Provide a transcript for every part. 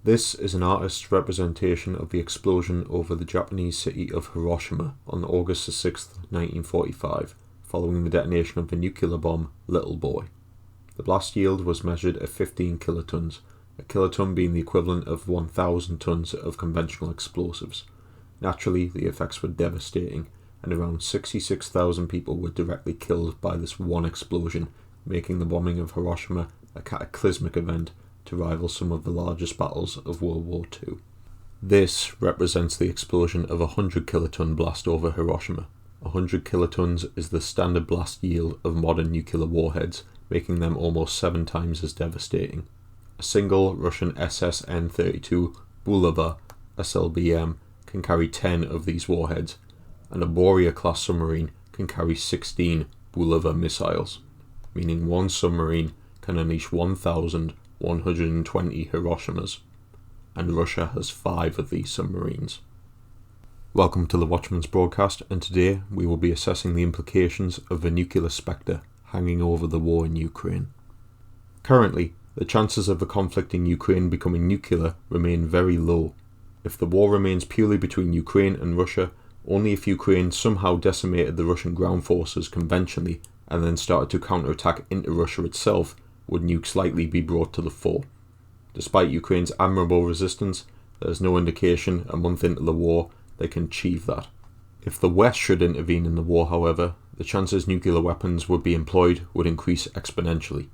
This is an artist's representation of the explosion over the Japanese city of Hiroshima on August 6, 1945, following the detonation of the nuclear bomb Little Boy. The blast yield was measured at 15 kilotons, a kiloton being the equivalent of 1,000 tons of conventional explosives. Naturally, the effects were devastating, and around 66,000 people were directly killed by this one explosion, making the bombing of Hiroshima a cataclysmic event to rival some of the largest battles of World War II. This represents the explosion of a 100 kiloton blast over Hiroshima. 100 kilotons is the standard blast yield of modern nuclear warheads, making them almost 7 times as devastating. A single Russian SS-N-32 Bulava SLBM can carry 10 of these warheads, and a Boria-class submarine can carry 16 Bulava missiles, meaning one submarine can unleash 1,120 Hiroshimas, and Russia has 5 of these submarines. Welcome to the Watchman's broadcast, and today we will be assessing the implications of the nuclear spectre hanging over the war in Ukraine. Currently, the chances of the conflict in Ukraine becoming nuclear remain very low. If the war remains purely between Ukraine and Russia, only if Ukraine somehow decimated the Russian ground forces conventionally and then started to counterattack into Russia itself would nukes likely be brought to the fore. Despite Ukraine's admirable resistance, there is no indication a month into the war they can achieve that. If the West should intervene in the war, however, the chances nuclear weapons would be employed would increase exponentially.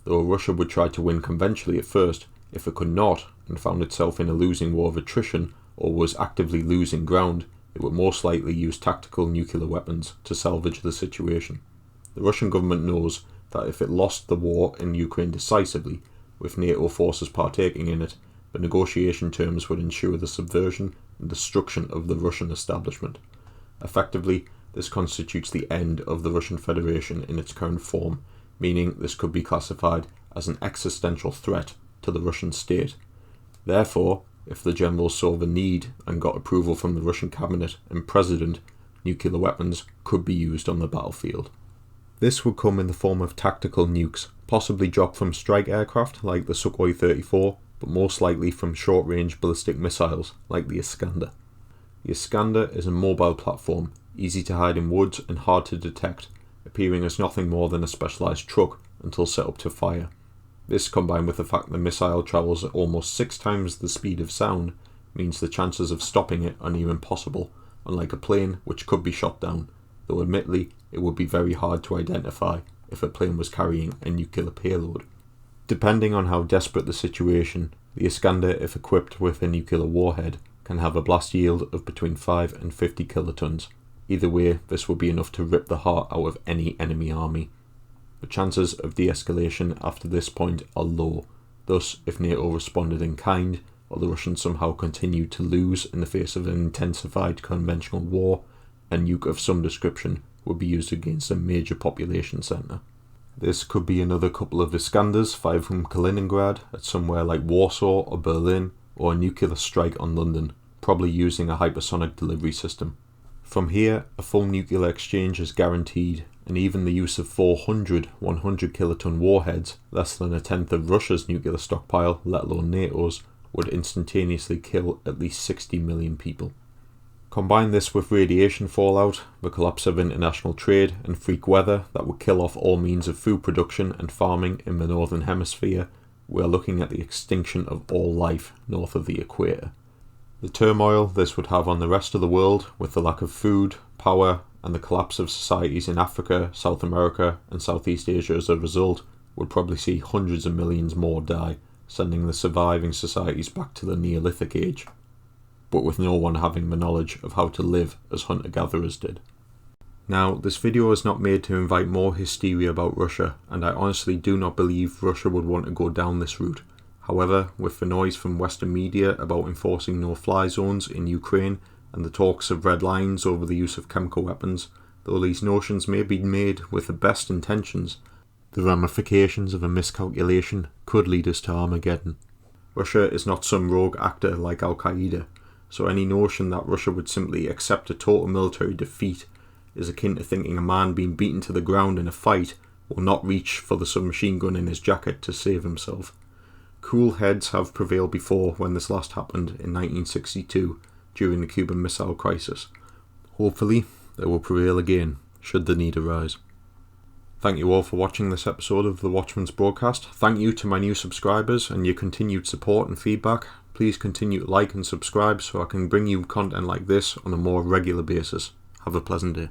Though Russia would try to win conventionally at first, if it could not and found itself in a losing war of attrition or was actively losing ground, it would most likely use tactical nuclear weapons to salvage the situation. The Russian government knows that if it lost the war in Ukraine decisively, with NATO forces partaking in it, the negotiation terms would ensure the subversion and destruction of the Russian establishment. Effectively, this constitutes the end of the Russian Federation in its current form, meaning this could be classified as an existential threat to the Russian state. Therefore, if the generals saw the need and got approval from the Russian cabinet and president, nuclear weapons could be used on the battlefield. This would come in the form of tactical nukes, possibly dropped from strike aircraft like the Sukhoi 34, but most likely from short-range ballistic missiles like the Iskander. The Iskander is a mobile platform, easy to hide in woods and hard to detect, appearing as nothing more than a specialised truck until set up to fire. This, combined with the fact the missile travels at almost 6 times the speed of sound, means the chances of stopping it are near impossible, unlike a plane which could be shot down, though admittedly it would be very hard to identify if a plane was carrying a nuclear payload. Depending on how desperate the situation, the Iskander, if equipped with a nuclear warhead, can have a blast yield of between 5 and 50 kilotons. Either way, this would be enough to rip the heart out of any enemy army. The chances of de-escalation after this point are low, thus if NATO responded in kind, or the Russians somehow continued to lose in the face of an intensified conventional war, a nuke of some description would be used against a major population centre. This could be another couple of Iskanders fired from Kaliningrad at somewhere like Warsaw or Berlin, or a nuclear strike on London, probably using a hypersonic delivery system. From here, a full nuclear exchange is guaranteed, and even the use of 400 100 kiloton warheads, less than a tenth of Russia's nuclear stockpile, let alone NATO's, would instantaneously kill at least 60 million people. Combine this with radiation fallout, the collapse of international trade, and freak weather that would kill off all means of food production and farming in the Northern Hemisphere, we are looking at the extinction of all life north of the equator. The turmoil this would have on the rest of the world, with the lack of food, power, and the collapse of societies in Africa, South America, and Southeast Asia as a result, would probably see hundreds of millions more die, sending the surviving societies back to the Neolithic age, but with no one having the knowledge of how to live as hunter-gatherers did. Now, this video is not made to invite more hysteria about Russia, and I honestly do not believe Russia would want to go down this route. However, with the noise from Western media about enforcing no-fly zones in Ukraine and the talks of red lines over the use of chemical weapons, though these notions may be made with the best intentions, the ramifications of a miscalculation could lead us to Armageddon. Russia is not some rogue actor like Al-Qaeda, so any notion that Russia would simply accept a total military defeat is akin to thinking a man being beaten to the ground in a fight will not reach for the submachine gun in his jacket to save himself. Cool heads have prevailed before when this last happened in 1962 during the Cuban Missile Crisis. Hopefully, they will prevail again, should the need arise. Thank you all for watching this episode of The Watchman's Broadcast. Thank you to my new subscribers and your continued support and feedback. Please continue to like and subscribe so I can bring you content like this on a more regular basis. Have a pleasant day.